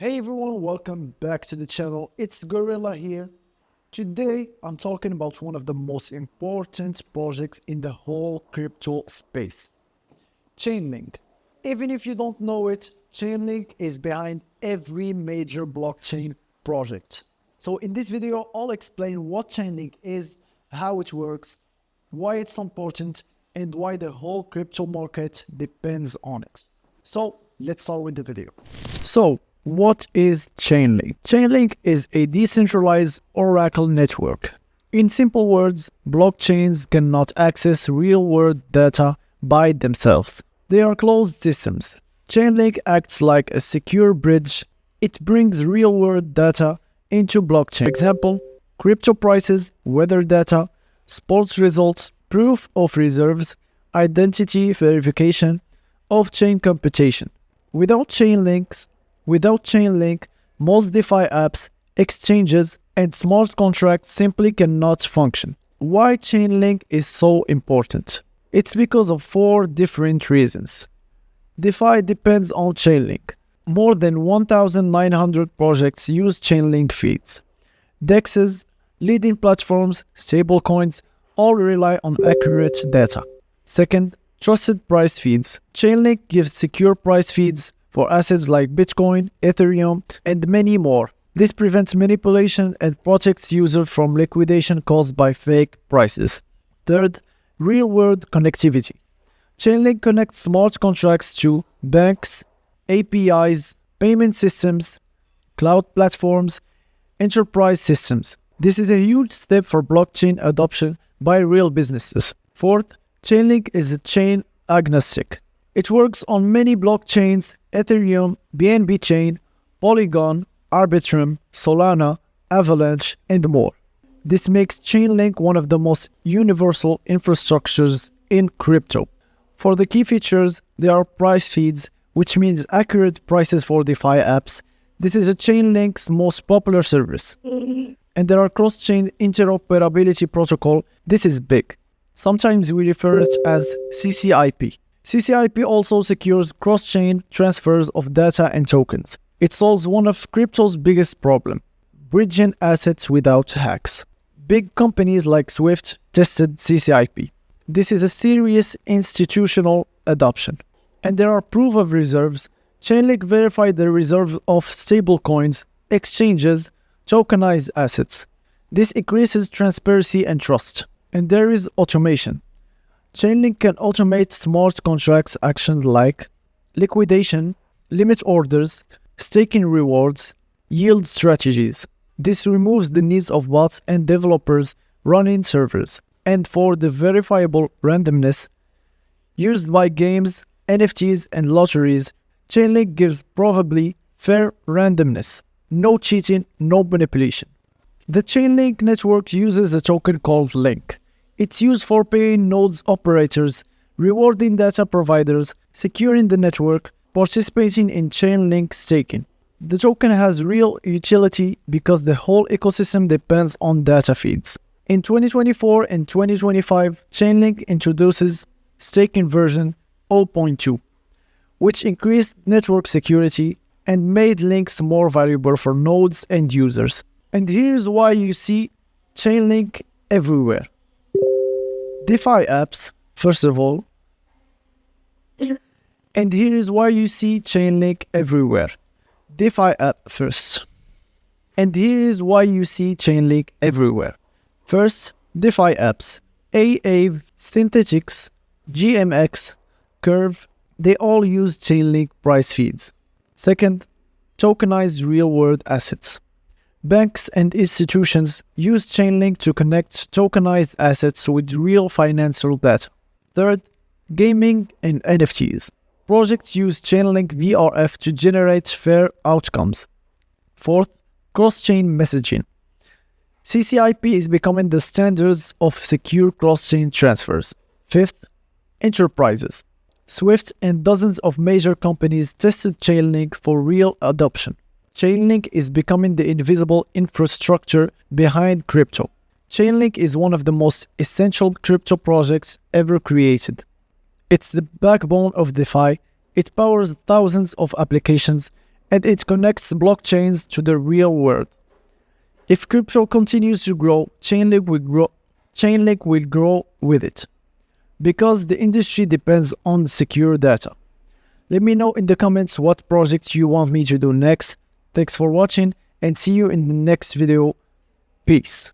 Hey everyone, welcome back to the channel. It's Gorilla here. Today I'm talking about one of the most important projects in the whole crypto space, Chainlink. Even if you don't know it, Chainlink is behind every major blockchain project. So in this video, I'll explain what Chainlink is, how it works, why it's important, and why the whole crypto market depends on it. So let's start with the video. So what is Chainlink? Chainlink is a decentralized oracle network. In simple words, blockchains cannot access real-world data by themselves. They are closed systems. Chainlink acts like a secure bridge. It brings real-world data into blockchain. For example, crypto prices, weather data, sports results, proof of reserves, identity verification, off-chain computation. Without Chainlink, most DeFi apps, exchanges, and smart contracts simply cannot function. Why Chainlink is so important? It's because of 4 different reasons. DeFi depends on Chainlink. More than 1,900 projects use Chainlink feeds. DEXs, leading platforms, stablecoins, all rely on accurate data. Second, trusted price feeds. Chainlink gives secure price feeds for assets like Bitcoin, Ethereum, and many more. This prevents manipulation and protects users from liquidation caused by fake prices. Third, real-world connectivity. Chainlink connects smart contracts to banks, APIs, payment systems, cloud platforms, enterprise systems. This is a huge step for blockchain adoption by real businesses. Fourth, Chainlink is a chain agnostic. It works on many blockchains: Ethereum, BNB Chain, Polygon, Arbitrum, Solana, Avalanche, and more. This makes Chainlink one of the most universal infrastructures in crypto. For the key features, there are price feeds, which means accurate prices for DeFi apps. This is a Chainlink's most popular service. And there are cross-chain interoperability protocol. This is big. Sometimes we refer it as CCIP. CCIP also secures cross-chain transfers of data and tokens. It solves one of crypto's biggest problems: bridging assets without hacks. Big companies like Swift tested CCIP. This is a serious institutional adoption. And there are proof of reserves. Chainlink verified the reserve of stablecoins, exchanges, tokenized assets. This increases transparency and trust. And there is automation. Chainlink can automate smart contracts actions like liquidation, limit orders, staking rewards, yield strategies. This removes the needs of bots and developers running servers. And for the verifiable randomness used by games, NFTs, and lotteries, Chainlink gives probably fair randomness. No cheating, no manipulation. The Chainlink network uses a token called Link. It's used for paying nodes operators, rewarding data providers, securing the network, participating in Chainlink staking. The token has real utility because the whole ecosystem depends on data feeds. In 2024 and 2025, Chainlink introduces staking version 0.2, which increased network security and made links more valuable for nodes and users. And here's why you see Chainlink everywhere. DeFi apps, first of all. And here is why you see Chainlink everywhere. DeFi app first. And here is why you see Chainlink everywhere. First, DeFi apps. Aave, Synthetics, GMX, Curve, they all use Chainlink price feeds. Second, tokenized real-world assets. Banks and institutions use Chainlink to connect tokenized assets with real financial data. Third, gaming and NFTs. Projects use Chainlink VRF to generate fair outcomes. Fourth, cross-chain messaging. CCIP is becoming the standards of secure cross-chain transfers. Fifth, enterprises. Swift and dozens of major companies tested Chainlink for real adoption. Chainlink is becoming the invisible infrastructure behind crypto. Chainlink is one of the most essential crypto projects ever created. It's the backbone of DeFi. It powers thousands of applications and it connects blockchains to the real world. If crypto continues to grow, Chainlink will grow with it, because the industry depends on secure data. Let me know in the comments what projects you want me to do next. Thanks for watching and see you in the next video. Peace.